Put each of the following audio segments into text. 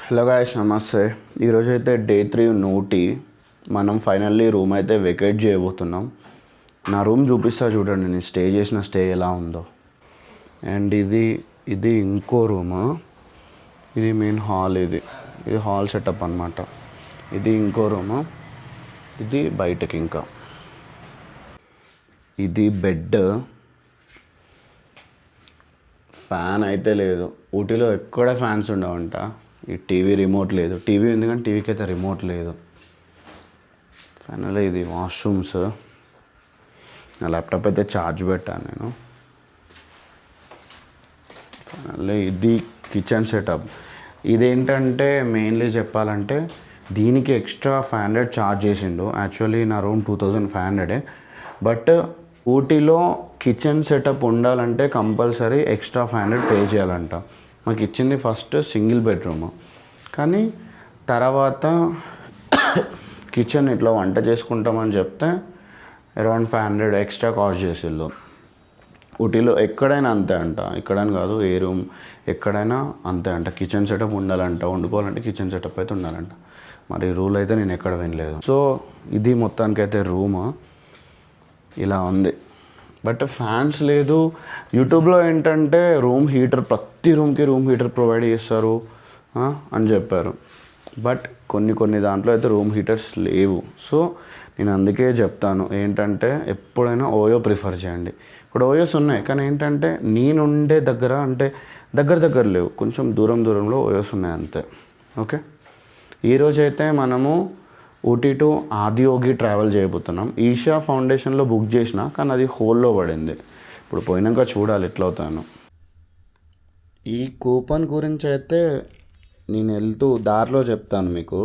Hello guys, నమస్తే. ఈరోజు అయితే డే 3 నూటి మనం ఫైనల్లీ రూమ్ అయితే వెకేట్ చేయబోతున్నాం. నా రూమ్ చూపిస్తా చూడండి, నేను స్టే చేసిన స్టే ఎలా ఉందో. అండ్ ఇది ఇంకో రూము. ఇది మెయిన్ హాల్. ఇది హాల్ సెటప్ అనమాట. ఇది ఇంకో రూము. ఇది బయటకి. ఇంకా ఇది బెడ్. ఫ్యాన్ అయితే లేదు. ఊటీలో ఎక్కడ ఫ్యాన్స్ ఉండవంట. ఈ టీవీ రిమోట్ లేదు. టీవీ ఉంది కానీ టీవీకి అయితే రిమోట్ లేదు. ఫైనల్ ఇది వాష్రూమ్స్. నా ల్యాప్టాప్ అయితే ఛార్జ్ పెట్టాను నేను. ఫైనల్ ఇది కిచెన్ సెటప్. ఇదేంటంటే మెయిన్లీ చెప్పాలంటే దీనికి ఎక్స్ట్రా 500 ఛార్జ్ చేసిండు. యాక్చువల్లీ నా రూమ్ 2500. బట్ ఊటీలో కిచెన్ సెటప్ ఉండాలంటే కంపల్సరీ ఎక్స్ట్రా 500 పే చేయాలంట. మాకు ఇచ్చింది ఫస్ట్ సింగిల్ బెడ్రూమ్, కానీ తర్వాత కిచెన్ ఇట్లా వంట చేసుకుంటామని చెప్తే అరౌండ్ 500 ఎక్స్ట్రా కాస్ట్ చేసిళ్ళు. ఊటీలో ఎక్కడైనా అంతే అంట. ఎక్కడైనా కాదు, ఏ రూమ్ ఎక్కడైనా అంతే అంట. కిచెన్ సెటప్ ఉండాలంట. వండుకోవాలంటే కిచెన్ సెటప్ అయితే ఉండాలంట. మరి రూల్ అయితే నేను ఎక్కడ వినలేదు. సో ఇది మొత్తానికైతే రూమ్ ఇలా ఉంది. బట్ ఫ్యాన్స్ లేదు. యూట్యూబ్లో ఏంటంటే రూమ్ హీటర్, ప్రతి రూమ్కి రూమ్ హీటర్ ప్రొవైడ్ చేస్తారు అని చెప్పారు. బట్ కొన్ని దాంట్లో అయితే రూమ్ హీటర్స్ లేవు. సో నేను అందుకే చెప్తాను ఏంటంటే ఎప్పుడైనా ఓయో ప్రిఫర్ చేయండి. ఇప్పుడు ఓయోస్ ఉన్నాయి, కానీ ఏంటంటే నేనుండే దగ్గర అంటే దగ్గర లేవు. కొంచెం దూరంలో ఓయోస్ ఉన్నాయి అంతే. ఓకే, ఈరోజైతే మనము ఊటీ టు ఆదియోగి ట్రావెల్ చేయబోతున్నాం. ఈషా ఫౌండేషన్లో బుక్ చేసిన, కానీ అది హోల్లో పడింది. ఇప్పుడు పోయినాక చూడాలి ఎట్లా అవుతాను. ఈ కూపన్ గురించి అయితే నేను వెళ్తూ దారిలో చెప్తాను మీకు.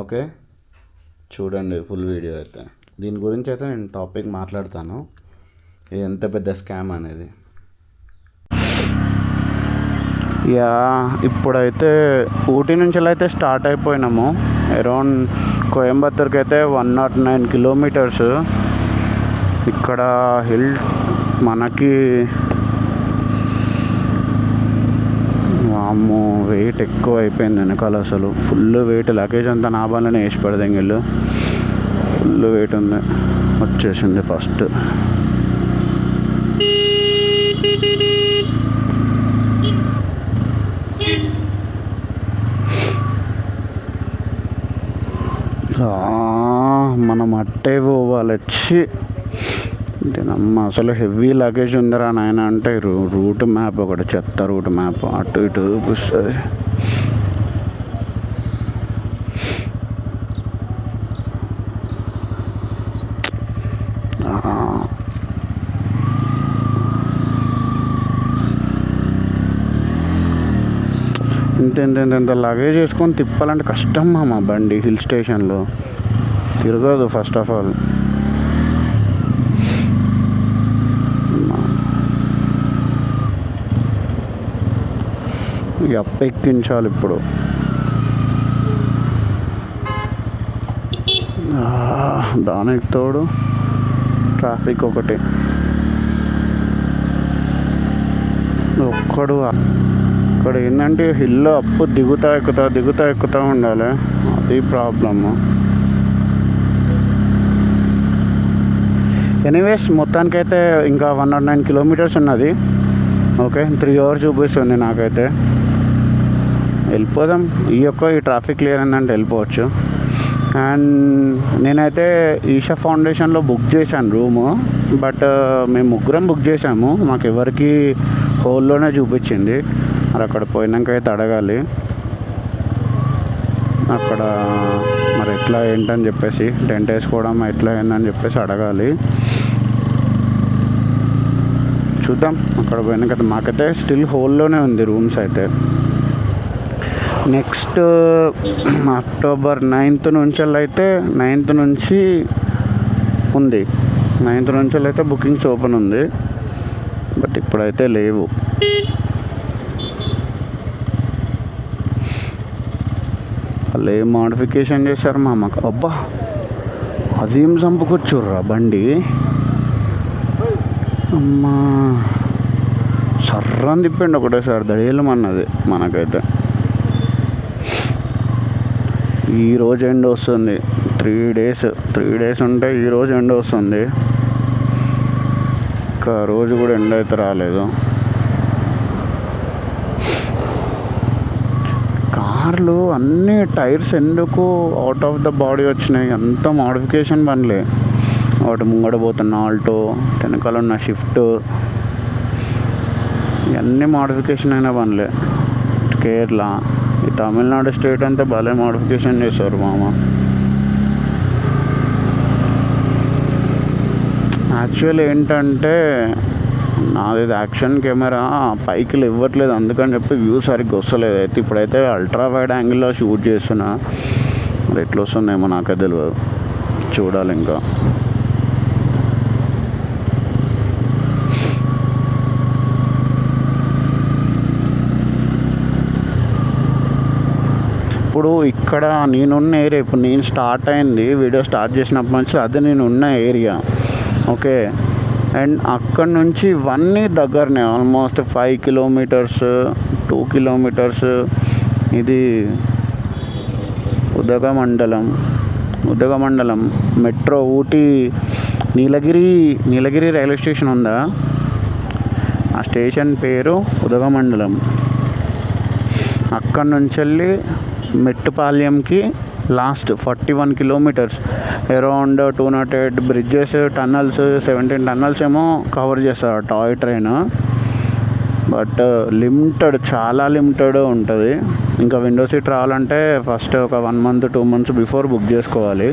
ఓకే, చూడండి ఫుల్ వీడియో అయితే. దీని గురించి అయితే నేను టాపిక్ మాట్లాడతాను, ఇది ఎంత పెద్ద స్కామ్ అనేది. యా, ఇప్పుడైతే ఊటీ నుంచి అయితే స్టార్ట్ అయిపోయినాము. అరౌండ్ కోయంబత్తూర్కి అయితే 109 కిలోమీటర్స్. ఇక్కడ హిల్ మనకి వామ్మో వెయిట్ ఎక్కువ అయిపోయింది వెనకాల. అసలు ఫుల్ వెయిట్. లగేజ్ అంతా నా బండ్లోనే వేసి పెడదాం. వీళ్ళు ఫుల్ వెయిట్ ఉంది. వచ్చేసింది ఫస్ట్. మనం అట్టే పోవాలి. వచ్చి అంటే నమ్మ అసలు హెవీ లగేజ్ ఉందిరా నాయన అంటే రూట్ మ్యాప్ ఒకటి, చెత్త రూట్ మ్యాప్ అటు ఇటు చూపిస్తుంది. ఇంత లగేజ్ వేసుకొని తిప్పాలంటే కష్టం మా బండి. హిల్ స్టేషన్లో తిరగదు ఫస్ట్ ఆఫ్ ఆల్. అప్ప ఎక్కించాలి ఇప్పుడు. దానికి తోడు ట్రాఫిక్ ఒకటి. ఒక్కడు ఇక్కడ ఏంటంటే హిల్లో అప్పు దిగుతా ఎక్కుతా ఉండాలి. అది ప్రాబ్లము. ఎనీవేస్ మొత్తానికైతే ఇంకా 109 కిలోమీటర్స్ ఉన్నది. ఓకే, 3 hours చూపిస్తుంది నాకైతే. వెళ్ళిపోదాం. ఈ ట్రాఫిక్ క్లియర్ అయిందంటే వెళ్ళిపోవచ్చు. అండ్ నేనైతే ఈషా ఫౌండేషన్లో బుక్ చేశాను రూము. బట్ మేము ముగ్గురం బుక్ చేసాము. మాకు ఎవరికి హోల్లోనే చూపించింది. మరి అక్కడ పోయినాక అయితే అడగాలి అక్కడ మరి ఎట్లా ఏంటని చెప్పేసి, టెంట్ వేసుకోవడం ఎట్లా ఏందని చెప్పేసి అడగాలి. చూద్దాం అక్కడ పోయినాక. మాకైతే స్టిల్ హోల్లోనే ఉంది రూమ్స్ అయితే. నెక్స్ట్ అక్టోబర్ 9th నుంచి అయితే 9th నుంచి ఉంది. 9th నుంచి అయితే బుకింగ్స్ ఓపెన్ ఉంది. బట్ ఇప్పుడైతే లేవు. వాళ్ళు ఏం మోడిఫికేషన్ చేశారు మాకు. అబ్బా, అదేం చంపుకొచ్చుర్రా బండి. అమ్మా, సర్రని తిప్పండి ఒకటేసారి. దడేలమన్నది మనకైతే. ఈరోజు ఎండ వస్తుంది. 3 డేస్ ఉంటే ఈరోజు ఎండ వస్తుంది. ఇంకా రోజు కూడా ఎండ అయితే రాలేదు. కార్లు అన్ని టైర్స్ ఎందుకు అవుట్ ఆఫ్ ద బాడీ వచ్చినాయి? అంత మోడిఫికేషన్ పనులే. ఒకటి ముంగడ పోతున్న ఆల్టో, వెనకాల ఉన్న షిఫ్ట్, ఇవన్నీ మోడిఫికేషన్ అయిన పనులే. కేరళ, ఈ తమిళనాడు స్టేట్ అంతా భలే మోడిఫికేషన్ చేస్తారు మామ. యాక్చువల్ ఏంటంటే నాది యాక్షన్ కెమెరా పైకి ఇవ్వట్లేదు, అందుకని చెప్పి వ్యూ సరిగ్గా వస్తలేదు. అయితే ఇప్పుడైతే అల్ట్రా వైడ్ యాంగిల్లో షూట్ చేస్తున్నా. మరి ఎట్లా వస్తుందేమో నాకే తెలియదు, చూడాలి ఇంకా. ఇప్పుడు ఇక్కడ నేనున్న ఏరియా, ఇప్పుడు నేను స్టార్ట్ అయింది వీడియో స్టార్ట్ చేసినప్పటి నుంచి అది నేను ఉన్న ఏరియా, ఓకే. అండ్ అక్కడ నుంచి ఇవన్నీ దగ్గరనే, ఆల్మోస్ట్ 5 కిలోమీటర్స్ 2 కిలోమీటర్స్. ఇది Udhagamandalam metro Ooty Nilgiri railway station ఉందా, ఆ స్టేషన్ పేరు ఉదగమండలం. అక్కడ నుంచి వెళ్ళి మెట్టుపాలెంకి last 41 kilometres. Around 208 bridges, tunnels, 17 tunnels ఏమో కవర్ చేస్తారు టాయ్ ట్రైన్. బట్ చాలా లిమిటెడ్ ఉంటుంది. ఇంకా విండో సీట్ రావాలంటే ఫస్ట్ ఒక 1 మంత్ 2 మంత్స్ బిఫోర్ బుక్ చేసుకోవాలి.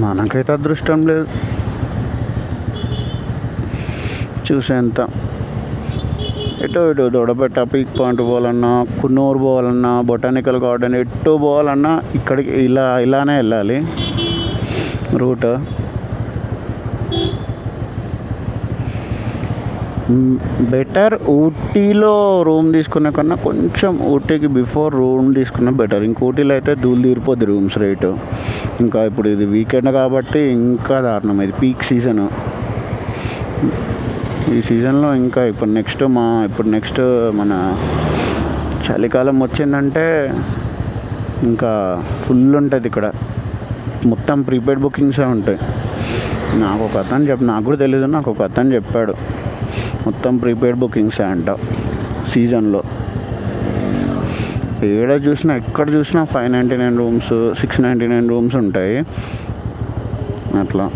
మనకైతే అదృష్టం లేదు చూసేంత. ఎటు దొడబెట్ట పీక్ పాయింట్ పోవాలన్నా, కున్నూరు పోవాలన్నా, బొటానికల్ గార్డెన్, ఎటు పోవాలన్నా ఇక్కడికి ఇలానే వెళ్ళాలి రూట్. బెటర్ ఊటీలో రూమ్ తీసుకునే కన్నా కొంచెం ఊటీకి బిఫోర్ రూమ్ తీసుకున్న బెటర్. ఇంక ఊటీలో అయితే ధూళి తీరిపోద్ది రూమ్స్ రేటు. ఇంకా ఇప్పుడు ఇది వీకెండ్ కాబట్టి ఇంకా దారుణం, ఇది పీక్ సీజను. ఈ సీజన్లో ఇంకా ఇప్పుడు నెక్స్ట్ మన చలికాలం వచ్చిందంటే ఇంకా ఫుల్ ఉంటుంది ఇక్కడ. మొత్తం ప్రీపెయిడ్ బుకింగ్సే ఉంటాయి. నాకు కూడా తెలీదు, నాకు ఒక అతను చెప్పాడు మొత్తం ప్రీపెయిడ్ బుకింగ్సే అంట సీజన్లో. ఎక్కడ చూసినా 599 రూమ్స్, 699 రూమ్స్ ఉంటాయి అట్లా.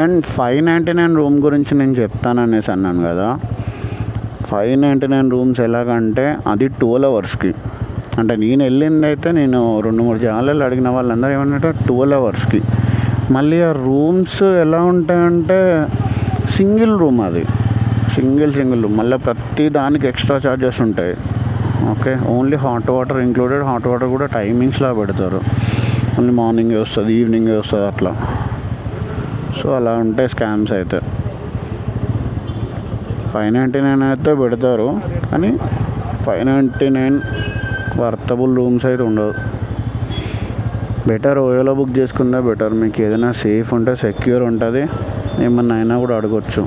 అండ్ 599 రూమ్ గురించి నేను చెప్తాననేసి అన్నాను కదా. 599 రూమ్స్ ఎలాగంటే అది 12 అవర్స్కి. అంటే నేను వెళ్ళింది అయితే నేను 2-3 జాగాలలో అడిగిన వాళ్ళందరూ ఏమన్నట్టు 12 అవర్స్కి. మళ్ళీ ఆ రూమ్స్ ఎలా ఉంటాయంటే సింగిల్ రూమ్, అది సింగిల్ రూమ్. మళ్ళీ ప్రతి దానికి ఎక్స్ట్రా ఛార్జెస్ ఉంటాయి, okay. Only hot water included. Hot water కూడా టైమింగ్స్లా పెడతారు, ఓన్లీ మార్నింగే వస్తుంది, ఈవినింగే వస్తుంది అట్లా. సో అలా ఉంటాయి స్కామ్స్. అయితే 599 అయితే పెడతారు, కానీ 599 వర్తబుల్ రూమ్స్ అయితే ఉండవు. బెటర్ ఓయోలో బుక్ చేసుకుంటే బెటర్. మీకు ఏదైనా సేఫ్ ఉంటే, సెక్యూర్ ఉంటుంది, ఏమన్నా అయినా కూడా అడగొచ్చు.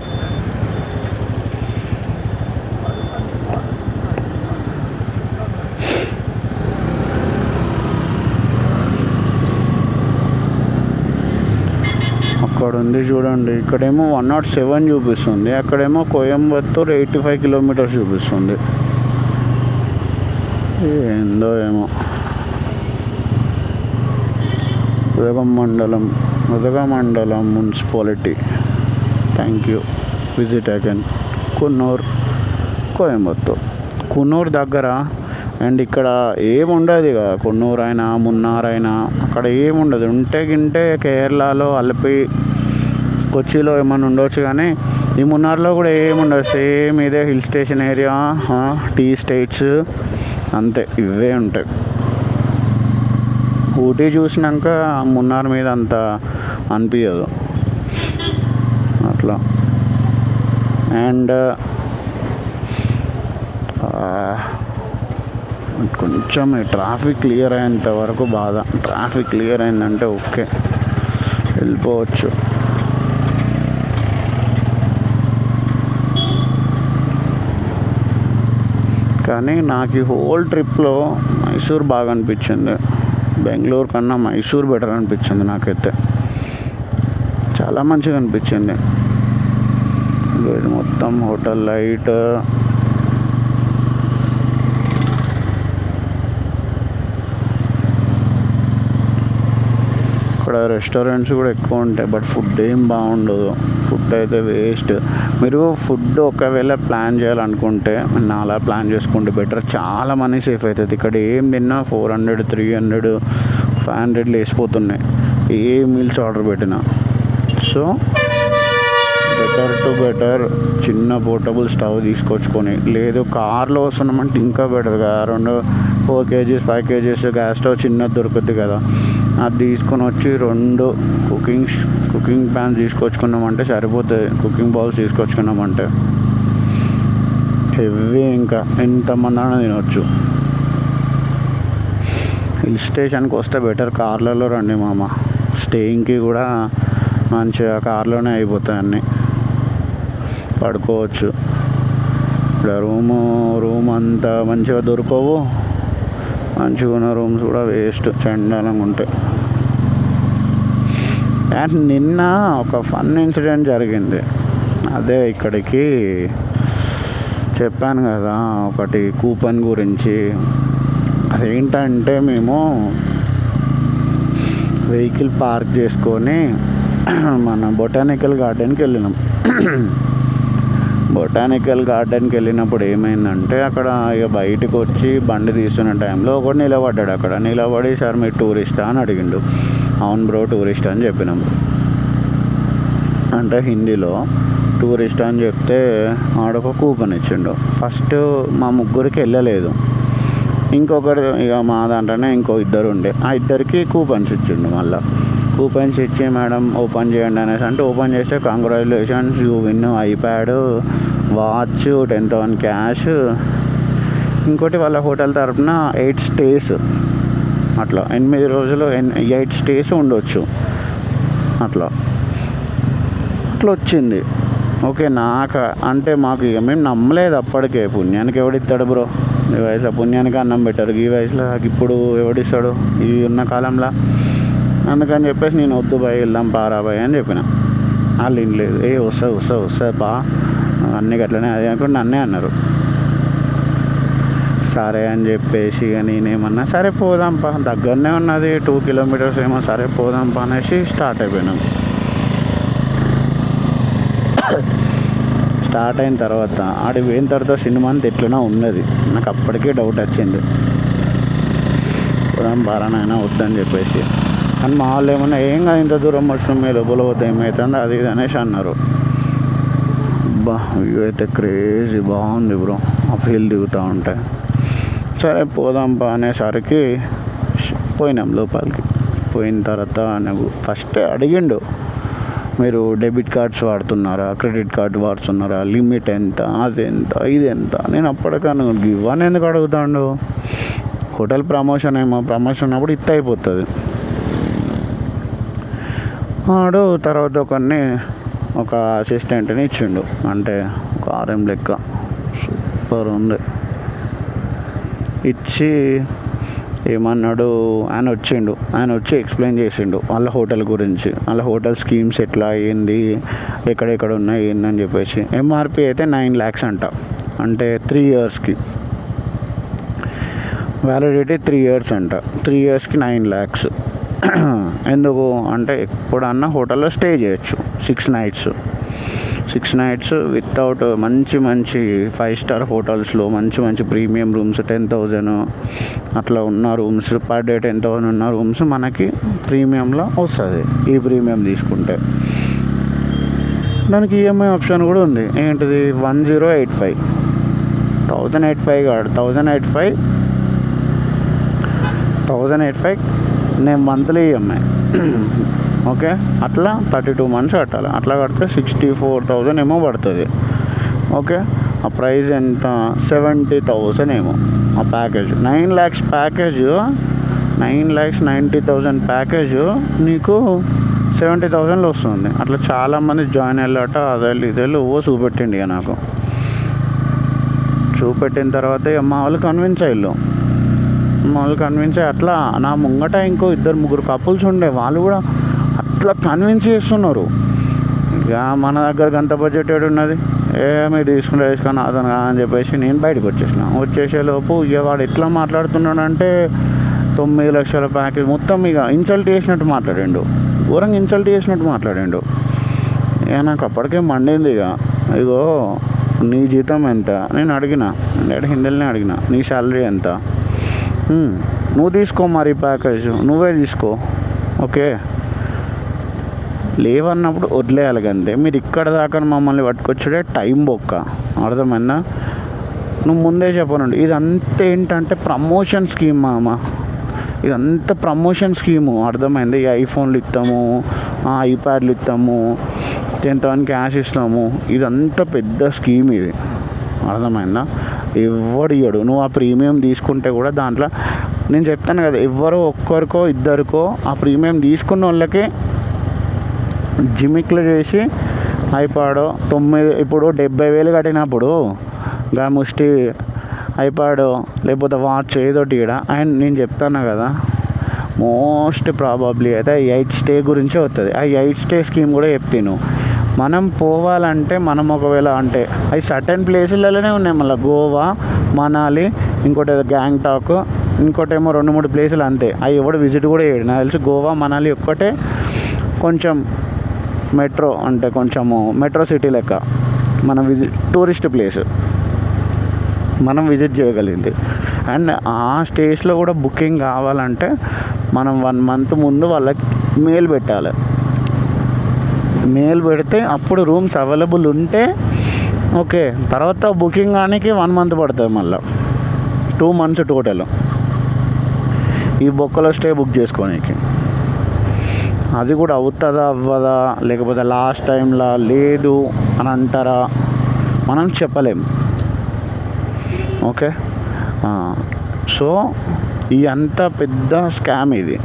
అక్కడ ఉంది చూడండి, ఇక్కడేమో 107 చూపిస్తుంది, అక్కడేమో కోయంబత్తూర్ 85 కిలోమీటర్స్ చూపిస్తుంది. ఏందో ఏమో. Udhagamandalam municipality. Thank you. Visit again. Coimbatore Coonoor దగ్గర. అండ్ ఇక్కడ ఏముండదు ఇక, కున్నూరు అయినా మున్నార్ అయినా అక్కడ ఏముండదు. ఉంటే కేరళలో అలిపి, కొచ్చిలో ఏమైనా ఉండవచ్చు, కానీ ఈ మున్నార్లో కూడా ఏముండదు. సేమ్ ఇదే hill station area, tea estates, అంతే ఇవే ఉంటాయి. ఊటీ చూసినాక మున్నార్ మీద అంత అనిపించదు అట్లా. అండ్ కొంచెం ట్రాఫిక్ క్లియర్ అయ్యేంత వరకు బాధ. ట్రాఫిక్ క్లియర్ అయిందంటే ఓకే, వెళ్ళిపోవచ్చు. కానీ నాకు ఈ హోల్ ట్రిప్లో మైసూర్ బాగా అనిపించింది. బెంగళూరు కన్నా మైసూర్ బెటర్ అనిపించింది నాకైతే. చాలా మంచిగా అనిపించింది. ఇది మొత్తం హోటల్ లైట్, ఇక్కడ రెస్టారెంట్స్ కూడా ఎక్కువ ఉంటాయి, బట్ ఫుడ్ ఏం బాగుండదు. ఫుడ్ అయితే వేస్ట్. మీరు ఫుడ్ ఒకవేళ ప్లాన్ చేయాలనుకుంటే నా అలా ప్లాన్ చేసుకుంటే బెటర్. చాలా మనీ సేఫ్ అవుతుంది. ఇక్కడ ఏం తిన్నా 400, 300, 500 వేసిపోతున్నాయి ఏ మీల్స్ ఆర్డర్ పెట్టినా. సో బెటర్ చిన్న పోర్టబుల్ స్టవ్ తీసుకొచ్చుకొని, లేదు కార్లో వస్తున్నామంటే ఇంకా బెటర్ కదా. 4 kgs 5 kgs గ్యాస్ స్టవ్ చిన్నది దొరుకుతుంది కదా, అది తీసుకొని వచ్చి 2 కుకింగ్ ప్యాన్స్ తీసుకొచ్చుకున్నామంటే సరిపోతుంది. కుకింగ్ బౌల్స్ తీసుకొచ్చుకున్నామంటే హెవీ, ఇంకా ఎంతమంది అయినా తినవచ్చు. హిల్ స్టేషన్కి వస్తే బెటర్ కార్లలో రండి మామ. స్టేయింగ్కి కూడా మంచిగా కార్లోనే అయిపోతాయి అన్నీ, పడుకోవచ్చు. ఇక్కడ రూమ్ అంతా మంచిగా దొరకవు. మంచిగా ఉన్న రూమ్స్ కూడా వేస్ట్, చండాలంగా ఉంటాయి. అండ్ నిన్న ఒక ఫన్ ఇన్సిడెంట్ జరిగింది. అదే ఇక్కడికి చెప్పాను కదా ఒకటి కూపన్ గురించి. అదేంటంటే మేము వెహికల్ పార్క్ చేసుకొని మన బొటానికల్ గార్డెన్కి వెళ్ళినాం. బొటానికల్ గార్డెన్కి వెళ్ళినప్పుడు ఏమైందంటే, అక్కడ ఇక బయటకు వచ్చి బండి తీస్తున్న టైంలో ఒకటి నిలబడ్డాడు. అక్కడ నిలబడి, సార్ మీరు టూరిస్టా అని అడిగిండు. అవును బ్రో టూరిస్ట్ అని చెప్పినాం. అంటే హిందీలో టూరిస్ట్ అని చెప్తే ఆడొక కూపన్ ఇచ్చిండు. ఫస్ట్ మా ముగ్గురికి వెళ్ళలేదు. ఇంకొకటి ఇక మా దాంట్లోనే ఇంకో 2 ఉండే. ఆ 2కి కూపన్స్ ఇచ్చిండు. మళ్ళీ కూపన్స్ ఇచ్చి మేడం ఓపెన్ చేయండి అనేసి అంటే ఓపెన్ చేస్తే congratulations you win iPad, watch, 10,000 cash. ఇంకోటి వాళ్ళ హోటల్ తరఫున 8 స్టేస్, అట్లా 8 రోజులు 8 స్టేస్ ఉండొచ్చు. అట్లా వచ్చింది. ఓకే, నాకు అంటే మాకు ఇక మేము నమ్మలేదు అప్పటికే. పుణ్యానికి ఎవడిస్తాడు బ్రో ఈ వయసులో? పుణ్యానికి అన్నం పెట్టారు ఈ వయసులో. ఇప్పుడు ఎవడిస్తాడు ఈ ఉన్న కాలంలో? అందుకని చెప్పేసి నేను వద్దు బాయ్ వెళ్దాం పారా బాయ్ అని చెప్పిన. వాళ్ళు ఏం లేదు, వస్తుంది పా అన్నీ గట్లనే అది అనుకుంటే నన్నే అన్నారు. సరే అని చెప్పేసి ఇక నేనేమన్నా సరే పోదాంపా, దగ్గరనే ఉన్నది 2 kilometers ఏమో, సరే పోదాంపా అనేసి స్టార్ట్ అయిపోయినాం. స్టార్ట్ అయిన తర్వాత ఆడికి పోయిన తర్వాత సినిమా అంతా ఎట్లనో ఉన్నది. నాకు అప్పటికే డౌట్ వచ్చింది, పోదాం బారానైనా వద్దని చెప్పేసి. కానీ మా వాళ్ళు ఏమన్నా ఏం కాదు ఇంత దూరం వచ్చినాం, మీ లోపల పోతే ఏమవుతుంది అది ఇది అనేసి అన్నారు. బా వ్యూ అయితే క్రేజీ బాగుంది బ్రో, ఆ ఫీల్ దిగుతూ ఉంటాయి. సరే పోదాంపా అనేసరికి పోయినాం లోపలికి. పోయిన తర్వాత నాకు ఫస్ట్ అడిగిండు, మీరు డెబిట్ కార్డ్స్ వాడుతున్నారా, క్రెడిట్ కార్డు వాడుతున్నారా, లిమిట్ ఎంత, అది ఎంత, ఇది ఎంత. నేను అప్పటికన్నా ఇవ్వని ఎందుకు అడుగుతాడు? హోటల్ ప్రమోషన్ ఏమో, ప్రమోషన్ ఉన్నప్పుడు ఇత్త అయిపోతుంది. వాడు తర్వాత ఒక అసిస్టెంట్ని ఇచ్చిండు, అంటే ఒక RM లెక్క, సూపర్ ఉంది. ఇచ్చి ఏమన్నాడు, ఆయన వచ్చి ఎక్స్ప్లెయిన్ చేసిండు వాళ్ళ హోటల్ గురించి, వాళ్ళ హోటల్ స్కీమ్స్ ఎట్లా ఏంది, ఎక్కడెక్కడ ఉన్నాయి ఏందని చెప్పేసి. MRP అయితే 9 lakhs అంట, అంటే 3 yearsకి వ్యాలిడిటీ 3 years అంట. 3 yearsకి 9 lakhs. ఎందుకు అంటే ఎప్పుడన్నా హోటల్లో స్టే చేయొచ్చు 6 nights వితౌట్ మంచి 5 star హోటల్స్లో మంచి ప్రీమియం రూమ్స్ 10,000 అట్లా ఉన్న రూమ్స్, పర్ డే 10,000 ఉన్న రూమ్స్ మనకి ప్రీమియంలో వస్తుంది. ఈ ప్రీమియం తీసుకుంటే దానికి EMI ఆప్షన్ కూడా ఉంది. ఏంటిది 1085, 1085 కాదు, 1085 నేను మంత్లీ EMI. ఓకే, అట్లా 32 months కట్టాలి. అట్లా కడితే 64,000 ఏమో పడుతుంది. ఓకే, ఆ ప్రైస్ ఎంత, 70,000 ఏమో ఆ ప్యాకేజ్. 9 lakhs ప్యాకేజ్, 9,90,000 ప్యాకేజ్ నీకు 70,000లో వస్తుంది. అట్లా చాలామంది జాయిన్ అయ్యాట. అదే ఇదేళ్ళు చూపెట్టిండి ఇక నాకు. చూపెట్టిన తర్వాత ఇక మా వాళ్ళు కన్విన్స్ అయ్యారు. మా వాళ్ళు కన్విన్స్ అయ్యి అట్లా నా ముంగట ఇంకో 2-3 కపుల్స్ ఉండే, వాళ్ళు కూడా అట్లా కన్విన్స్ చేస్తున్నారు. ఇక మన దగ్గరకు అంత బడ్జెట్ ఉన్నది, మీరు తీసుకొని అతను అని చెప్పేసి నేను బయటకు వచ్చేసేలోపు ఇక వాడు ఎట్లా మాట్లాడుతున్నాడంటే 9 లక్షల ప్యాకేజ్ మొత్తం ఇక ఇన్సల్ట్ చేసినట్టు మాట్లాడాడు, ఘోరంగా ఇన్సల్ట్ చేసినట్టు మాట్లాడాడు. ఇక నాకు అప్పటికే మండింది. ఇగో నీ జీతం ఎంత నేను అడిగిన, హిందీలోనే అడిగిన, నీ శాలరీ ఎంత, నువ్వు తీసుకో మరి ప్యాకేజ్, నువ్వే తీసుకో, ఓకే లేవన్నప్పుడు వదిలేయాలి అంతే. మీరు ఇక్కడ దాకా మమ్మల్ని పట్టుకొచ్చుడే టైం బొక్క, అర్థమైందా? నువ్వు ముందే చెప్పనండి. ఇదంతా ఏంటంటే ప్రమోషన్ స్కీమ్ మామ, ఇదంతా ప్రమోషన్ స్కీము, అర్థమైంది? ఈ ఐఫోన్లు ఇస్తాము, ఐప్యాడ్లు ఇస్తాము, 10,000 క్యాష్ ఇస్తాము, ఇదంతా పెద్ద స్కీమ్ ఇది, అర్థమైందా? ఎవడు ఇయ్యడు. నువ్వు ఆ ప్రీమియం తీసుకుంటే కూడా దాంట్లో నేను చెప్తాను కదా, ఎవరో ఒక్కరికో ఇద్దరికో ఆ ప్రీమియం తీసుకున్న వాళ్ళకే జిమిక్లు చేసి ఐపాడో 9 ఇప్పుడు 70,000 కట్టినప్పుడు గా ముష్టి ఐపాడో లేకపోతే వాచ్ ఏదోటి ఇక్కడ. అండ్ నేను చెప్తాను కదా, మోస్ట్ ప్రాబబ్లీ అయితే 8 స్టే గురించే వస్తుంది. ఆ 8 స్టే స్కీమ్ కూడా చెప్తాను. మనం పోవాలంటే మనం ఒకవేళ అంటే అవి సర్టెన్ ప్లేసులలోనే ఉన్నాయి, మళ్ళీ గోవా, మనాలి, ఇంకోటి ఏదో గ్యాంగ్టాక్, ఇంకోటేమో 2-3 ప్లేసులు అంతే. అవి ఎవడు విజిట్ కూడా చేయడు నాకు తెలిసి. గోవా, మనాలి ఒక్కటే కొంచెం మెట్రో అంటే కొంచెము మెట్రో సిటీ లెక్క మనం టూరిస్ట్ ప్లేస్ మనం విజిట్ చేయగలిగింది. అండ్ ఆ స్టేజ్లో కూడా బుకింగ్ కావాలంటే మనం 1 మంత్ ముందు వాళ్ళకి మెయిల్ పెట్టాలి. మెయిల్ పెడితే అప్పుడు రూమ్స్ అవైలబుల్ ఉంటే ఓకే, తర్వాత బుకింగ్ కానీ 1 మంత్ పడుతుంది, మళ్ళీ 2 మంత్స్ టోటల్ ఈ బొక్కలో స్టే బుక్ చేసుకోనికి. అది కూడా అవుతుందా అవ్వదా, లేకపోతే లాస్ట్ టైంలో లేదు అని అంటారా, మనం చెప్పలేం. ఓకే, సో ఈ అంత పెద్ద స్కామ్ ఇది.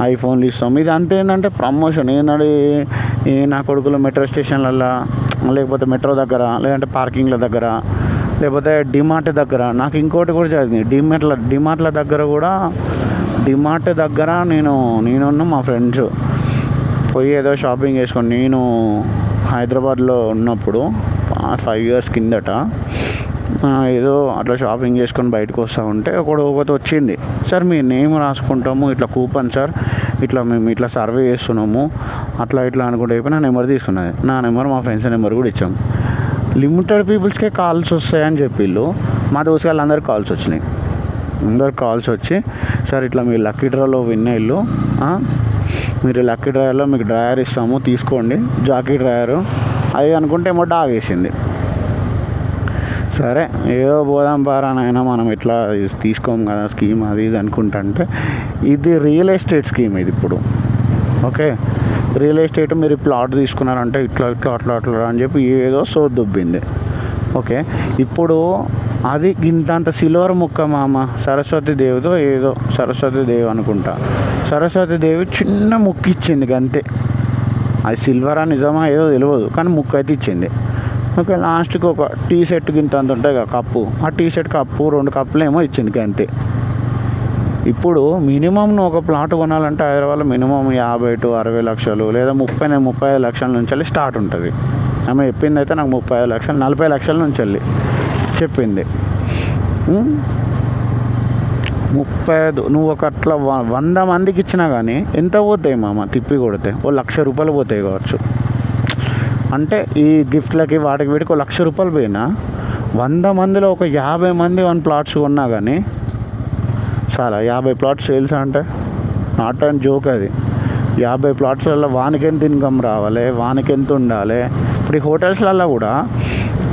ఐఫోన్లు ఇస్తాం, ఇది అంతే ఏంటంటే ప్రమోషన్. నా కొడుకులు మెట్రో స్టేషన్లలో, లేకపోతే మెట్రో దగ్గర, లేదంటే పార్కింగ్ల దగ్గర, లేకపోతే డిమార్ట్ దగ్గర. నాకు ఇంకోటి కూడా చదివింది, డిమార్ట్ల దగ్గర కూడా. డిమార్ట్ దగ్గర నేను మా ఫ్రెండ్స్ పోయి ఏదో షాపింగ్ చేసుకొని, నేను హైదరాబాద్లో ఉన్నప్పుడు 5 years కిందట ఏదో అట్లా షాపింగ్ చేసుకొని బయటకు వస్తూ ఉంటే ఒకటి వచ్చింది, సార్ మీ నేమ్ రాసుకుంటాము, ఇట్లా కూపన్ సార్, ఇట్లా మేము ఇట్లా సర్వే చేస్తున్నాము, అట్లా ఇట్లా అనుకుంటే అయిపోయి నా నెంబర్ తీసుకున్నది. నా నెంబర్ మా ఫ్రెండ్స్ నెంబర్ కూడా ఇచ్చాం. లిమిటెడ్ పీపుల్స్కే కాల్స్ వస్తాయని చెప్పిళ్ళు. మా దోస్తు వాళ్ళందరికీ కాల్స్ వచ్చినాయి. అందరు కాల్స్ వచ్చి, సార్ ఇట్లా మీరు లక్కీ డ్రాలో విన్ అయ్యిళ్ళు, మీరు లక్కీ డ్రాయర్లో మీకు డ్రాయర్ ఇస్తాము తీసుకోండి, జాకీ డ్రాయరు అది అనుకుంటే ఏమో ఆగేసింది. సరే ఏదో పోదాం పారానైనా, మనం ఇట్లా తీసుకోము కదా స్కీమ్ అది ఇది అనుకుంటుంటే, ఇది రియల్ ఎస్టేట్ స్కీమ్ ఇది ఇప్పుడు. ఓకే, రియల్ ఎస్టేట్ మీరు ప్లాట్ తీసుకున్నారంటే ఇట్లా అట్లా అని చెప్పి ఏదో సోద్దుబ్బింది. ఓకే, ఇప్పుడు అది ఇంతంత సిల్వర్ ముక్క మామ, సరస్వతీదేవితో ఏదో సరస్వతీదేవి అనుకుంటా, సరస్వతీదేవి చిన్న ముక్క ఇచ్చింది అంతే. అది సిల్వరా నిజమా ఏదో తెలియదు, కానీ ముక్క అయితే ఇచ్చింది. ఓకే, లాస్ట్కి ఒక టీ షర్ట్ గింత అంత ఉంటాయి కదా కప్పు, ఆ టీ షర్ట్ కప్పు 2 కప్పులు ఏమో ఇచ్చింది అంతే. ఇప్పుడు మినిమం నువ్వు ఒక ప్లాట్ కొనాలంటే హైదరాబాద్లో మినిమం 50 to 60 లక్షలు, లేదా 35 లక్షల నుంచి వెళ్ళి స్టార్ట్ ఉంటుంది. ఆమె చెప్పింది అయితే నాకు 35 లక్షలు 40 లక్షల నుంచి వెళ్ళి చెప్పింది. 35 నువ్వు ఒక అట్లా 100 మందికి ఇచ్చినా కానీ ఎంత పోతాయి మామ, తిప్పి కొడితే ఓ 1,00,000 రూపాయలు పోతాయి కావచ్చు. అంటే ఈ గిఫ్ట్లకి వాటికి వీటికి 1,00,000 రూపాయలు పోయినా 100 మందిలో ఒక 50 మంది 1 ప్లాట్స్ కొన్నా కానీ చాలా 50 ప్లాట్స్ సేల్స్ అంటే నాట్ అండ్ జోక్. అది 50 ప్లాట్స్లలో వానికి ఎంత ఇన్కమ్ రావాలి, వానికి ఎంత ఉండాలి. ఇప్పుడు ఈ హోటల్స్లలో కూడా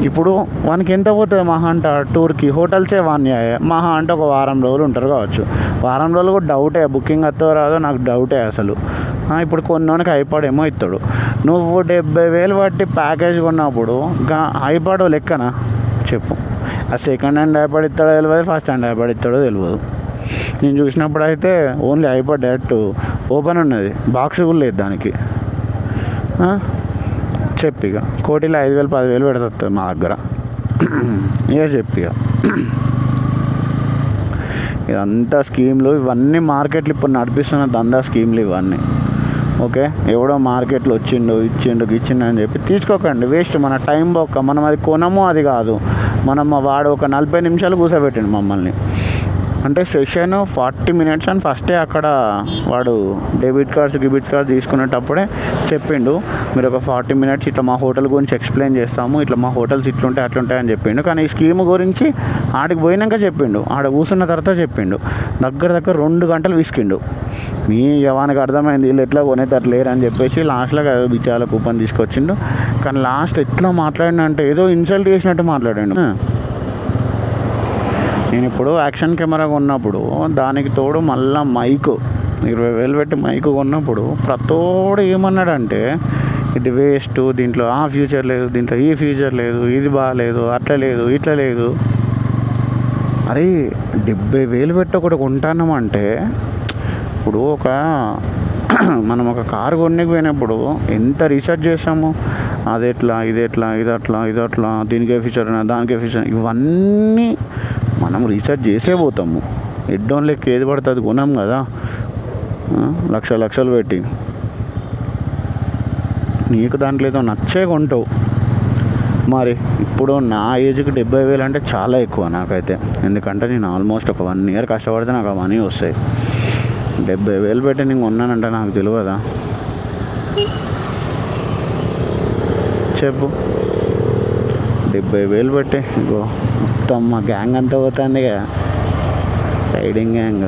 ఇప్పుడు వానికి ఎంత పోతుంది మహా అంటే టూర్కి, హోటల్సే వాన్యాయే మహా అంటే ఒక వారం రోజులు ఉంటారు కావచ్చు. వారం రోజులు కూడా డౌటే, బుకింగ్ వస్తుందో రాదో నాకు డౌటే అసలు. ఇప్పుడు కొన్నోనికి ఐపాడ్ ఏమో ఇస్తాడు, నువ్వు 70,000 బట్టి ప్యాకేజ్ కొన్నప్పుడు ఐపాడ్ లెక్కనా చెప్పు. ఆ సెకండ్ హ్యాండ్ ఐపాడ్ ఇస్తాడో తెలియదు, ఫస్ట్ హ్యాండ్ ఐపాడ్ ఇస్తాడో తెలియదు. నేను చూసినప్పుడు అయితే ఓన్లీ ఐపాడ్ డైరెక్ట్ ఓపెన్ ఉన్నది, బాక్స్ కూడా లేదు దానికి. చెప్పి ఇక 1,00,000 5,000 10,000 పెడుతుంది మా దగ్గర. ఇక చెప్పి ఇదంతా స్కీమ్లు, ఇవన్నీ మార్కెట్లు ఇప్పుడు నడిపిస్తున్న దందా స్కీమ్లు ఇవన్నీ. ఓకే, ఎవడో మార్కెట్లో ఇచ్చిండు అని చెప్పి తీసుకోకండి, వేస్ట్ మన టైం బొక్క. మనం అది కొనము, అది కాదు. మనం వాడు ఒక 40 నిమిషాలు కూర్చోబెట్టిండు మమ్మల్ని. అంటే సెషన్ 40 మినిట్స్ అని ఫస్టే అక్కడ వాడు డెబిట్ కార్డ్స్ తీసుకునేటప్పుడే చెప్పిండు, మీరు ఒక 40 మినిట్స్ ఇట్లా మా హోటల్ గురించి ఎక్స్ప్లెయిన్ చేస్తాము, ఇట్లా మా హోటల్స్ ఇట్లుంటాయి అట్లుంటాయి అని చెప్పిండు. కానీ ఈ స్కీమ్ గురించి ఆడికి పోయినాక చెప్పిండు, ఆడ కూర్చున్న తర్వాత చెప్పిండు. దగ్గర 2 గంటలు విసికిండు. మీ యవానికి అర్థమైంది వీళ్ళు ఎట్లా కొనేటట్టు లేరు అని చెప్పేసి లాస్ట్లో బిచాల కూపన్ తీసుకొచ్చిండు. కానీ లాస్ట్ ఎట్లా మాట్లాడినా అంటే ఏదో ఇన్సల్ట్ చేసినట్టు మాట్లాడాడు. నేను ఇప్పుడు యాక్షన్ కెమెరా కొన్నప్పుడు దానికి తోడు మళ్ళీ మైకు 20,000 పెట్టి మైకు కొన్నప్పుడు ప్రతోడు ఏమన్నాడంటే ఇది వేస్ట్, దీంట్లో ఆ ఫ్యూచర్ లేదు, దీంట్లో ఈ ఫ్యూచర్ లేదు, ఇది బాగాలేదు, అట్లా లేదు, ఇట్లా లేదు. అరే 70,000 పెట్టి ఒకటి కొంటామంటే ఇప్పుడు మనం ఒక కారు కొనకపోయినప్పుడు ఎంత రీసెర్చ్ చేసాము, అది ఎట్లా, ఇది ఎట్లా, ఇది అట్లా, దీనికే ఫీచర్, దానికే ఫీచర్, ఇవన్నీ మనం రీసెర్చ్ చేసే పోతాము. హెడ్-ఆన్ లెక్క ఏది పడితే అది కొనాం కదా, లక్షలు పెట్టి. నీకు దాంట్లో ఏదో నచ్చే కొంటావు. మరి ఇప్పుడు నా ఏజ్కి 70,000 అంటే చాలా ఎక్కువ నాకైతే. ఎందుకంటే నేను ఆల్మోస్ట్ ఒక 1 ఇయర్ కష్టపడితే నాకు ఆ మనీ వస్తాయి. 70,000 పెట్టి నేను కొన్నానంటే నాకు తెలియదా చెప్పు. 70,000 పెట్టి ఇగో మొత్తం మా గ్యాంగ్ అంతా పోతుంది కదా, రైడింగ్ గ్యాంగ్.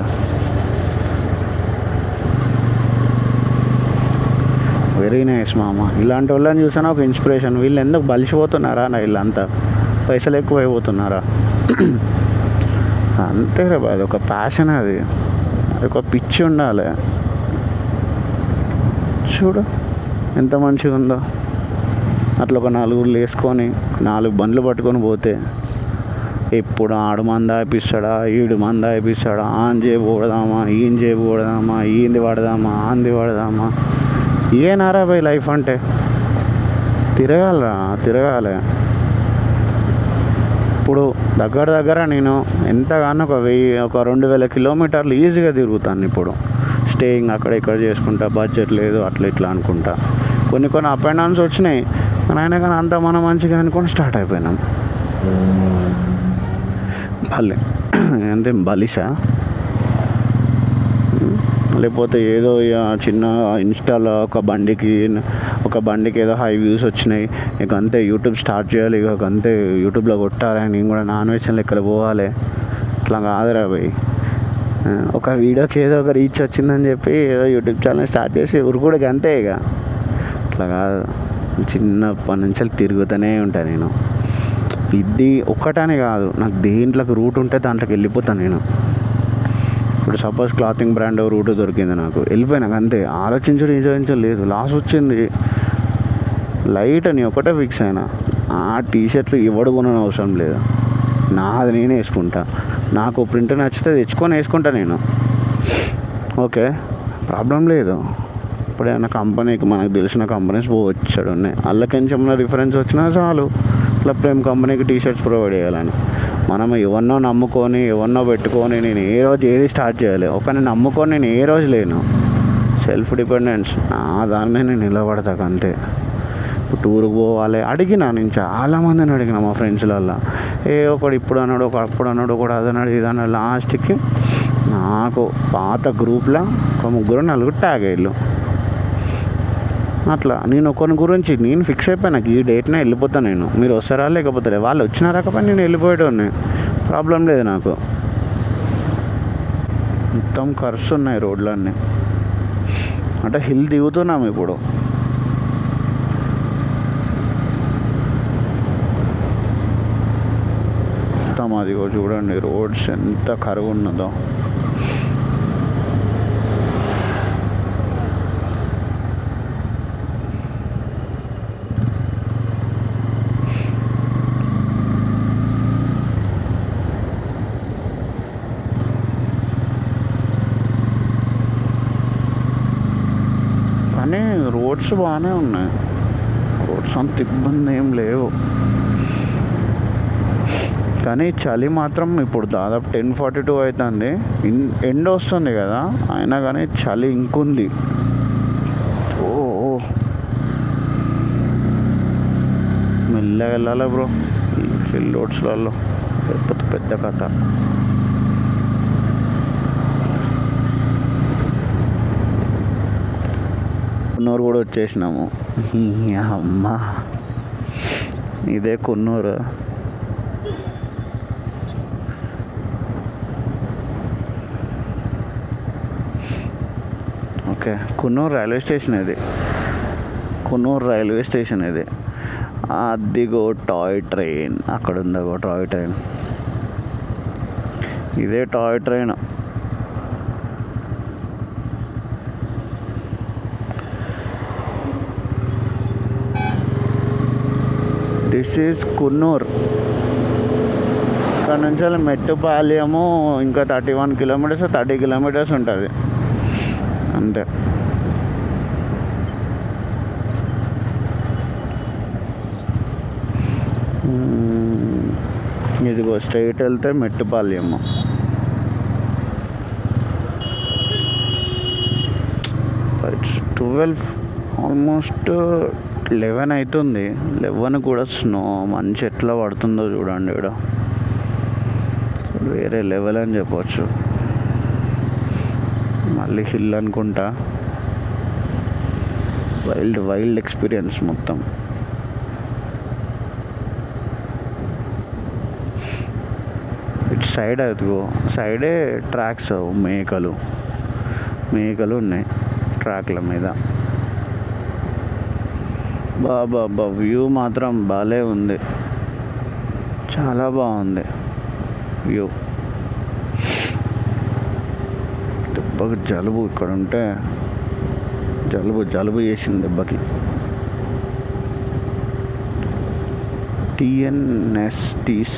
వెరీ నైస్ మామ. ఇలాంటి వాళ్ళని చూసాను ఒక ఇన్స్పిరేషన్. వీళ్ళు ఎందుకు బలిసిపోతున్నారా నా, వీళ్ళంతా పైసలు ఎక్కువ అయిపోతున్నారా? అంతే రా, అది ఒక ప్యాషన్, అది ఒక పిచ్చి ఉండాలి. చూడు ఎంత మంచిగా ఉందో. అట్లా ఒక 4 వేసుకొని 4 బండ్లు పట్టుకొని పోతే ఎప్పుడు ఆడు మంద అయిపిస్తాడా, ఈడు మంద అయిపిస్తాడా, ఆన్ జేబు కొడదామా, ఈయన జేబు కొడదామా, ఈంది పడదామా, ఆంది పడదామా. ఏనారా పోయి లైఫ్ అంటే తిరగాలి. ఇప్పుడు దగ్గర నేను ఎంతగానో ఒక 2,000 కిలోమీటర్లు ఈజీగా తిరుగుతాను ఇప్పుడు. స్టేయింగ్ అక్కడ ఇక్కడ చేసుకుంటా, బడ్జెట్ లేదు అట్లా ఇట్లా అనుకుంటా. కొన్ని అప్ అండ్ డౌన్స్ వచ్చినాయి, అయినా కానీ అంతా మనం మంచిగా అనుకొని స్టార్ట్ అయిపోయినాం. అంతే బలిసా, లేకపోతే ఏదో చిన్న ఇన్స్టాలో ఒక బండికి ఏదో హై వ్యూస్ వచ్చినాయి, ఇక అంతే యూట్యూబ్ స్టార్ట్ చేయాలి, ఇక అంతే యూట్యూబ్లో కొట్టాలి, నేను కూడా నాన్ వెజ్ లెక్కలు పోవాలి. అట్లా కాదురా భయ్. ఒక వీడియోకి ఏదో ఒక రీచ్ వచ్చిందని చెప్పి ఏదో యూట్యూబ్ ఛానల్ స్టార్ట్ చేసి కూడా అంతే. ఇక అట్లా కాదు, చిన్నప్పటి నుంచి తిరుగుతూనే ఉంటాను నేను. ఇది ఒక్కటని కాదు, నాకు దేంట్లోకి రూట్ ఉంటే దాంట్లోకి వెళ్ళిపోతాను నేను. ఇప్పుడు సపోజ్ క్లాతింగ్ బ్రాండ్ రూట్ దొరికింది నాకు, వెళ్ళిపోయినాక అంతే. ఆలోచించడం లేదు, లాస్ వచ్చింది లైట్ అని ఒకటే ఫిక్స్ అయినా. ఆ టీషర్ట్లు ఎవడు కొనని అవసరం లేదు, నాది నేనే వేసుకుంటా. నాకు ప్రింట్ నచ్చితే తెచ్చుకొని వేసుకుంటా నేను. ఓకే, ప్రాబ్లం లేదు. ఇప్పుడు ఏమైనా కంపెనీకి మనకు తెలిసిన కంపెనీస్ వచ్చాడు ఉన్నాయి, వాళ్ళకించి ఏమైనా రిఫరెన్స్ వచ్చినా చాలు, ఇట్లా ప్రేమ్ కంపెనీకి టీషర్ట్స్ ప్రొవైడ్ చేయాలని. మనం ఎవరినో నమ్ముకొని ఎవరినో పెట్టుకొని నేను ఏ రోజు ఏది స్టార్ట్ చేయాలి. ఒకరిని నమ్ముకొని నేను ఏ రోజు లేను. సెల్ఫ్ డిపెండెన్స్ దాని మీద నేను నిలబడతాను అంతే. టూర్కి పోవాలి నేను చాలామందిని అడిగిన మా ఫ్రెండ్స్లల్లో. ఒకడు ఇప్పుడు అన్నాడు, ఒక అప్పుడు అన్నాడు, ఒకడు అది అన్నాడు, ఇది అన్నాడు. లాస్ట్కి నాకు పాత గ్రూప్లో ఒక 3-4 ట్యాగ్ అయ్యారు. అట్లా నేను ఒకరి గురించి నేను ఫిక్స్ అయిపోయాను, నాకు ఈ డేట్నే వెళ్ళిపోతాను నేను. మీరు వస్తారా లేకపోతే వాళ్ళు వచ్చినా రాకపోతే నేను వెళ్ళిపోయేటోని, ప్రాబ్లం లేదు నాకు. మొత్తం ఖర్చు ఉన్నాయి రోడ్లన్నీ. అంటే హిల్ దిగుతున్నాము ఇప్పుడు. మొత్తం అదిగో చూడండి రోడ్స్ ఎంత కరువు ఉన్నదో. కానీ రోడ్స్ బాగానే ఉన్నాయి, రోడ్స్ అంత ఇబ్బంది ఏం లేవు. కానీ చలి మాత్రం ఇప్పుడు దాదాపు 10:42 అవుతుంది. ఎండ వస్తుంది కదా, అయినా కానీ చలి ఇంకుంది. ఓ మెల్లగా వెళ్ళాలి బ్రో ఈ హిల్ రోడ్స్లలో, లేకపోతే పెద్ద కథ. కున్నూరు కూడా వచ్చేసినాము. అమ్మ ఇదే Coonoor. Okay, Coonoor railway station ఇది. కున్నూరు రైల్వే స్టేషన్ ఇది. అదిగో టాయ్ ట్రైన్ అక్కడ ఉందగో టాయ్ ట్రైన్. ఇదే toy train. This is Coonoor. ఇక్కడ నుంచి మెట్టుపాలెము ఇంకా 31 కిలోమీటర్స్ 30 కిలోమీటర్స్ ఉంటుంది అంతే. ఇదిగో స్ట్రైట్ వెళ్తే మెట్టుపాలెము. ఇట్స్ 12, ఆల్మోస్ట్ 11 అవుతుంది. 11 కూడా స్నో మంచి ఎట్లా పడుతుందో చూడండి. ఇక్కడ వేరే లెవెల్ అని చెప్పవచ్చు. మళ్ళీ హిల్ అనుకుంటా. వైల్డ్ ఎక్స్పీరియన్స్ మొత్తం. ఇటు సైడ్ అదిగో సైడే ట్రాక్స్, మేకలు ఉన్నాయి ట్రాక్ల మీద. బాబా వ్యూ మాత్రం బాలే ఉంది, చాలా బాగుంది వ్యూ. దెబ్బకి జలుబు ఇక్కడ ఉంటే జలుబు చేసింది దెబ్బకి. TNSTC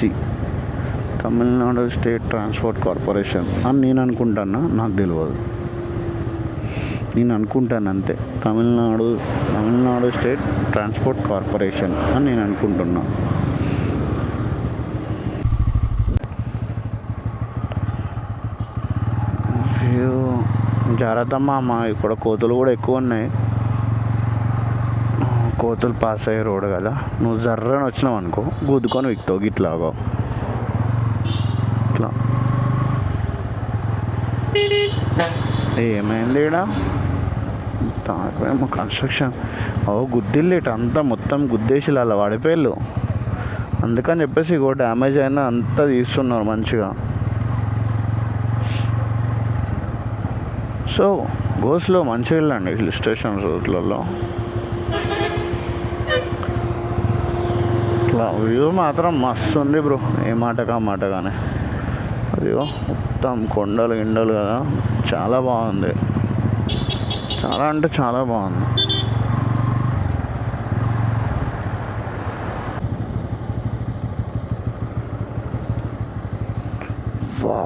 Tamil Nadu state transport corporation అని నేను అనుకుంటాను, నాకు తెలియదు. నేను అనుకుంటాను అంతే, తమిళనాడు స్టేట్ ట్రాన్స్పోర్ట్ కార్పొరేషన్ అని నేను అనుకుంటున్నా. జాగ్రత్తమ్మా అమ్మ, ఇక్కడ కోతులు కూడా ఎక్కువ ఉన్నాయి. కోతులు పాస్ అయ్యే రోడ్ కదా, నువ్వు జర్రని వచ్చినావు అనుకో గుద్దుకొని విక్తావు గిట్లాగో ఇట్లా. ఏమైంది ఇక్కడ తాకేమో కన్స్ట్రక్షన్. గుద్దిల్లు ఇటు అంతా మొత్తం గుద్దేసి అలా పడిపోయాళ్ళు. అందుకని చెప్పేసి ఇగో డ్యామేజ్ అయినా అంతా తీస్తున్నారు మంచిగా. సో గోస్లో మంచిగా వెళ్ళండి హిల్ స్టేషన్ రోడ్లలో. ఇట్లా వ్యూ మాత్రం మస్తు ఉంది బ్రో, ఏ మాట కానీ. అదిగో మొత్తం కొండలు గిండలు కదా, చాలా బాగుంది. చాలా అంటే చాలా బాగుంది. వా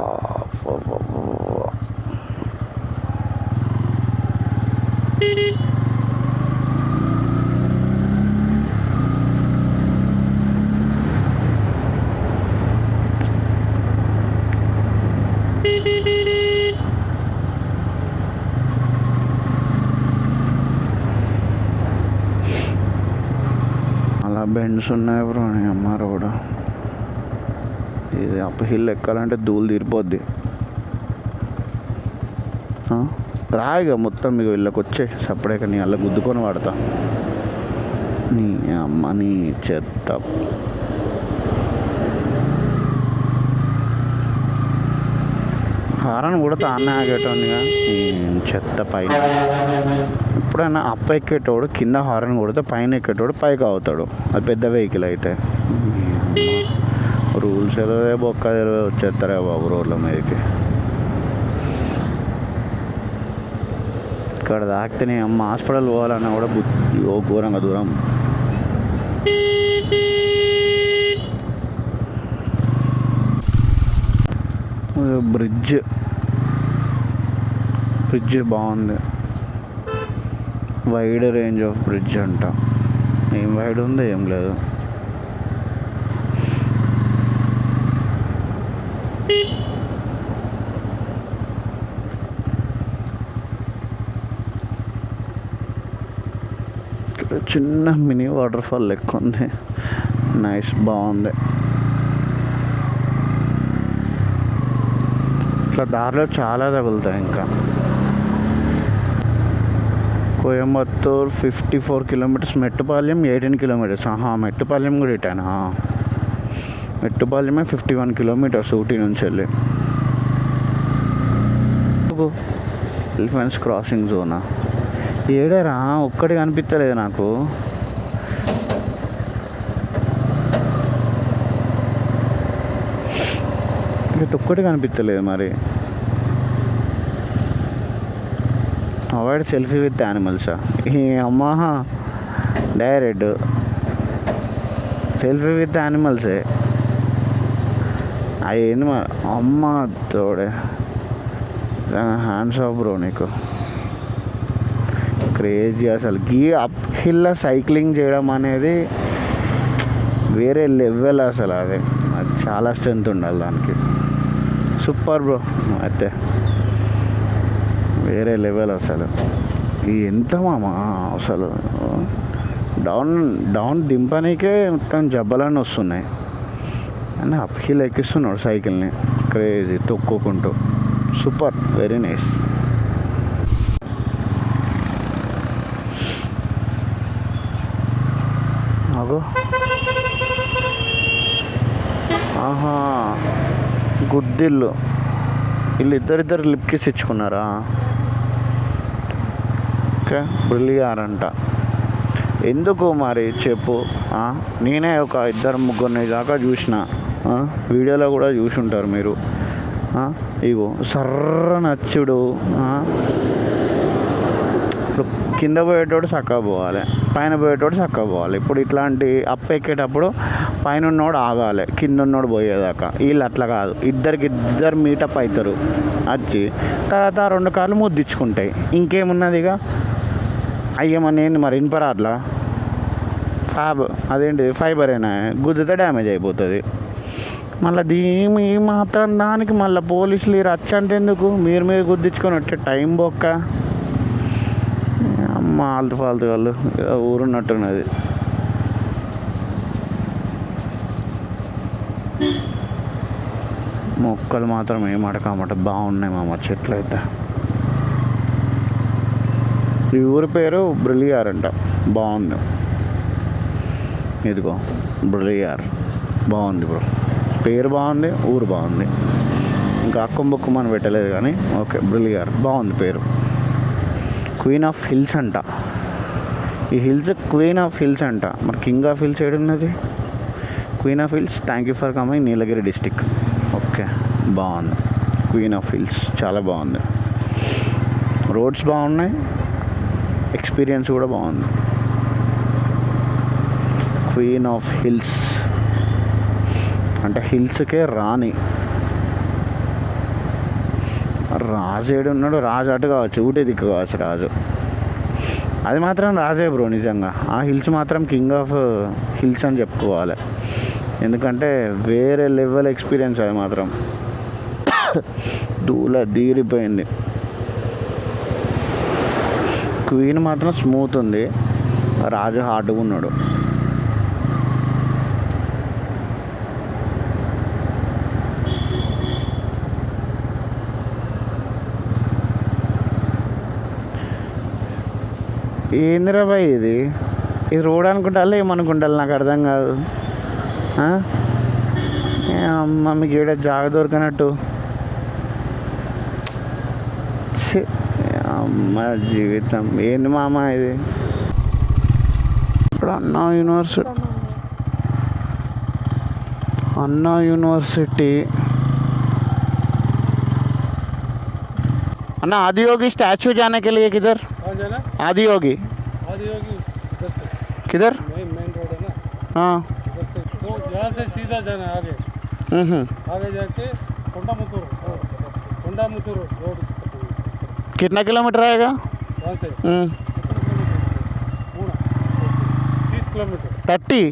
అలా బెండ్స్ ఉన్నాయి బ్రో. అమ్మ రోడ్ ఇది అప్ హిల్ ఎక్కాలంటే ధూళి తీరిపోద్ది. రాయిగా మొత్తం మీకు వీళ్ళకి వచ్చే సపరేక నీ అలా గుద్దుకొని వాడతా. నీ అమ్మ నీ చెత్త. హారన్ కూడా తానే ఆగేటోనిగా నీ చెత్త. పైన ఎప్పుడైనా అప్ప ఎక్కేటోడు కింద హారన్ కొడితే పైన ఎక్కేటోడు పైకి అవుతాడు, అది పెద్ద వెహికల్ అయితే. రూల్స్ ఏదో బొక్క వచ్చేస్తారే బాబు రోడ్ల మీదకి. ఇక్కడ తాకితే అమ్మ హాస్పిటల్ పోవాలన్నా కూడా ఘోరంగా దూరం. బ్రిడ్జ్ బాగుంది, వైడ్ రేంజ్ ఆఫ్ బ్రిడ్జ్ అంట. ఏం వైడ్ ఉందో ఏం లేదు. ఇక్కడ చిన్న మినీ వాటర్ ఫాల్ లెక్క ఉంది. నైస్, బాగుంది. ఇట్లా దారిలో చాలా తగులుతాయి. ఇంకా కోయంబత్తూర్ 54 కిలోమీటర్స్, మెట్టుపాలెం 18 కిలోమీటర్స్. మెట్టుపాలెం కూడా ఇటానా? మెట్టుపాలెమే 51 కిలోమీటర్స్ ఊటీ నుంచి వెళ్ళి. ఎలిఫెంట్స్ క్రాసింగ్ జోనా ఏడారా? ఒక్కటి కనిపించలేదు నాకు. ఒక్కటి కనిపించలేదు మరి. అవాయిడ్ సెల్ఫీ విత్ యానిమల్సా? ఈ అమ్మా డైరెక్ట్ సెల్ఫీ విత్ యానిమల్సే. అవి ఏంది మరి? అమ్మ తోడే హ్యాండ్స్ ఆఫ్ బ్రో నీకు. క్రేజీ అసలు. అప్ హిల్ సైక్లింగ్ చేయడం అనేది వేరే లెవెల్ అసలు. అది చాలా స్ట్రెంత్ ఉండాలి దానికి. Super bro. అయితే వేరే లెవెల్ అసలు. ఎంత మామ అసలు డౌన్ దింపనీకే మొత్తం జబ్బలన్నీ వస్తున్నాయి. అని అప్ హిల్ ఎక్కిస్తున్నాడు సైకిల్ని క్రేజీ తొక్కుకుంటూ. Super, very nice. అగో గుడ్డిల్లు. వీళ్ళు ఇద్దరిద్దరు లిప్ కిస్ ఇచ్చుకున్నారా? ఓకే, బ్రిలియారంట. ఎందుకు మరి చెప్పు. నేనే ఒక 2-3 దాకా చూసిన. వీడియోలో కూడా చూసి ఉంటారు మీరు. ఇగో సర్ర నచ్చుడు. ఇప్పుడు కింద పోయేటోడు చక్కగా పోవాలి, పైన పోయేటోడు చక్కగా పోవాలి. ఇప్పుడు ఇట్లాంటి అప్ ఎక్కేటప్పుడు పైన ఉన్నోడు ఆగాలి, కింద ఉన్నోడు పోయేదాకా. వీళ్ళు అట్లా కాదు, ఇద్దరు మీటప్ అవుతారు వచ్చి. తర్వాత 2 కార్లు ముద్దించుకుంటాయి. ఇంకేమున్నది ఇక? అయ్యమని ఏంటి మరి ఇన్పరా అట్లా అదేంటి ఫైబరేనా? గుద్దితే డ్యామేజ్ అయిపోతుంది. మళ్ళీ ఈ మాత్రం దానికి మళ్ళీ పోలీసులు రచ్చంత ఎందుకు? మీరు గుద్దించుకొని వచ్చే టైం బొక్క. అమ్మ ఫాల్తు వాళ్ళు ఊరున్నట్టున్నది. మొక్కలు మాత్రం ఏమటకామట బాగున్నాయి మామ, చెట్లు అయితే. ఈ ఊరి పేరు బ్రిలియార్ అంట. బాగుంది. ఇదిగో బ్రిలియార్. బాగుంది బ్రో, పేరు బాగుంది, ఊరు బాగుంది. ఇంకా అక్కం బొక్కమని పెట్టలేదు కానీ ఓకే, బ్రిలియార్ బాగుంది పేరు. క్వీన్ ఆఫ్ హిల్స్ అంట. ఈ హిల్స్ క్వీన్ ఆఫ్ హిల్స్ అంట. మరి కింగ్ ఆఫ్ హిల్స్ ఏడున్నది? Queen of hills. Thank you for coming Nilgiri district. Okay, బాగుంది. క్వీన్ ఆఫ్ హిల్స్ చాలా బాగుంది. రోడ్స్ బాగున్నాయి, ఎక్స్పీరియన్స్ కూడా బాగుంది. క్వీన్ ఆఫ్ హిల్స్ అంటే హిల్స్కే రాణి. రాజు ఏడు ఉన్నాడు? రాజు అటు కావచ్చు, ఊటీ దిక్కు కావచ్చు రాజు. అది మాత్రం రాజే బ్రో నిజంగా. ఆ హిల్స్ మాత్రం కింగ్ ఆఫ్ హిల్స్ అని చెప్పుకోవాలి. ఎందుకంటే వేరే లెవెల్ ఎక్స్పీరియన్స్ అది మాత్రం. దూల దీరిపోయింది. క్వీన్ మాత్రం స్మూత్ ఉంది, రాజు హార్డ్గా ఉన్నాడు. ఏందిరా బాయ్ ఇది రోడ్ అనుకుంటారా ఏమనుకుంటారు నాకు అర్థం కాదు. అమ్మ మీకు ఏడ జాగ దొరికినట్టు. అమ్మ జీవితం ఏంది మామ ఇది. ఇప్పుడు అన్నా యూనివర్సిటీ अन्ना आदियोगी स्टैचू जाने के लिए किधर? आदियोगी किधर? मेन रोड है ना। हाँ, तो यहाँ से सीधा जाना आगे। आगे जाके कोंडामुतूर रोड। कितना किलोमीटर आएगा वहाँ से? 30 किलोमीटर। 30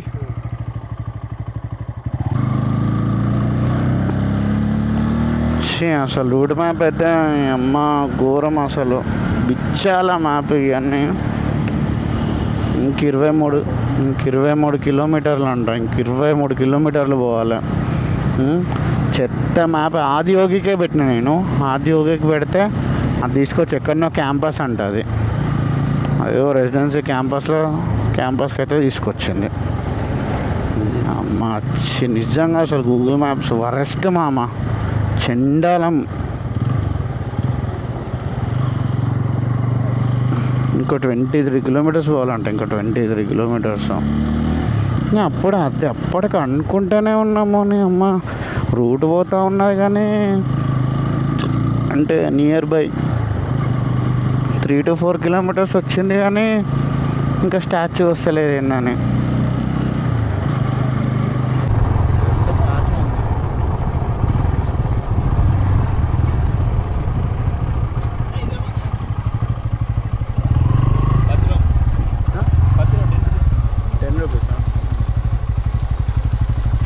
అసలు రూట్ మ్యాప్ అయితే అమ్మ ఘోరం అసలు, బిచ్చాల మ్యాప్ ఇవన్నీ. ఇంక 23 కిలోమీటర్లు అంట, ఇంక 23 కిలోమీటర్లు పోవాలి. చెత్త మ్యాప్. ఆదియోగికే పెట్టిన నేను, ఆదియోగికి పెడితే అది తీసుకొచ్చి ఎక్కడనో క్యాంపస్ అంట, అది అదేదో రెసిడెన్సీ క్యాంపస్కి అయితే తీసుకొచ్చింది. అమ్మ నిజంగా అసలు గూగుల్ మ్యాప్స్ వరెస్ట్ మామ, చండాలం. ఇంకో 23 కిలోమీటర్స్ పోవాలంట, ఇంకో 23 కిలోమీటర్స్. అప్పటికి అనుకుంటూనే ఉన్నాము అని అమ్మ, రూట్ పోతూ ఉన్నది కానీ అంటే నియర్ బై 3 to 4 కిలోమీటర్స్ వచ్చింది కానీ ఇంకా స్టాచ్యూ వస్తలేదు ఏందని.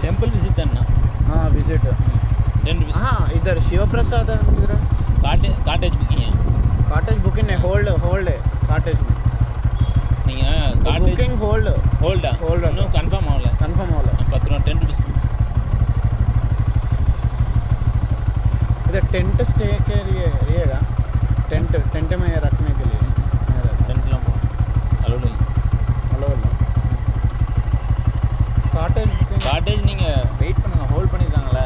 टेम्पल विजिट अन्ना विजिट 10 रुपीस इधर शिव प्रसाद इधर काटेज बुकिंग है कॉटेज बुकिंग है होल्ड है कॉटेज में नहीं है cottage booking hold no confirm होला 10 रुपीस इधर टेंट स्टे के लिए रहेगा, टेंट में रखने के लिए टेंट ला हेलो नहीं हेलो காட்டேஜ் நீங்கள் வெயிட் பண்ணுங்க, ஹோல்ட் பண்ணியிருக்காங்களே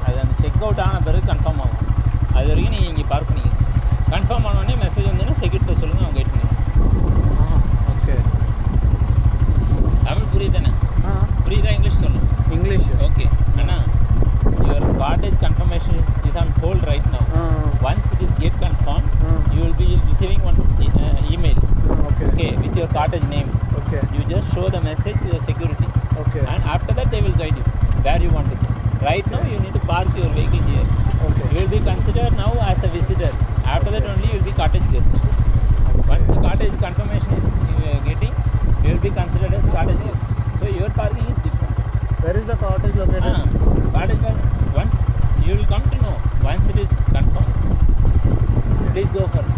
அது அந்த செக் அவுட் ஆன பிறகு கன்ஃபார்ம் ஆகும். அது வரைக்கும் நீங்கள் இங்கே பார்க் பண்ணிங்க. கன்ஃபார்ம் ஆனோடனே மெசேஜ் வந்தோன்னா செக்யூரிட்டி சொல்லுங்கள், அவங்க வெயிட் பண்ணுங்க. ஓகே. தமிழ் புரியுதானே? புரியுதா? இங்கிலீஷ் சொல்லணும். English okay Anna, your cottage confirmation is on hold right now. Once it is get confirm you will be receiving one email okay with your cottage name. Okay, you just show the message to the security. Okay, and after that they will guide you where you want to go. Right now you need to park your vehicle here. Okay, you will be considered now as a visitor. After that only you will be cottage guest. Once the cottage confirmation is getting, you will be considered as cottage guest. So your parking is different. where is the cottage located? Cottage once you will come to know once it is confirmed. Please go for it.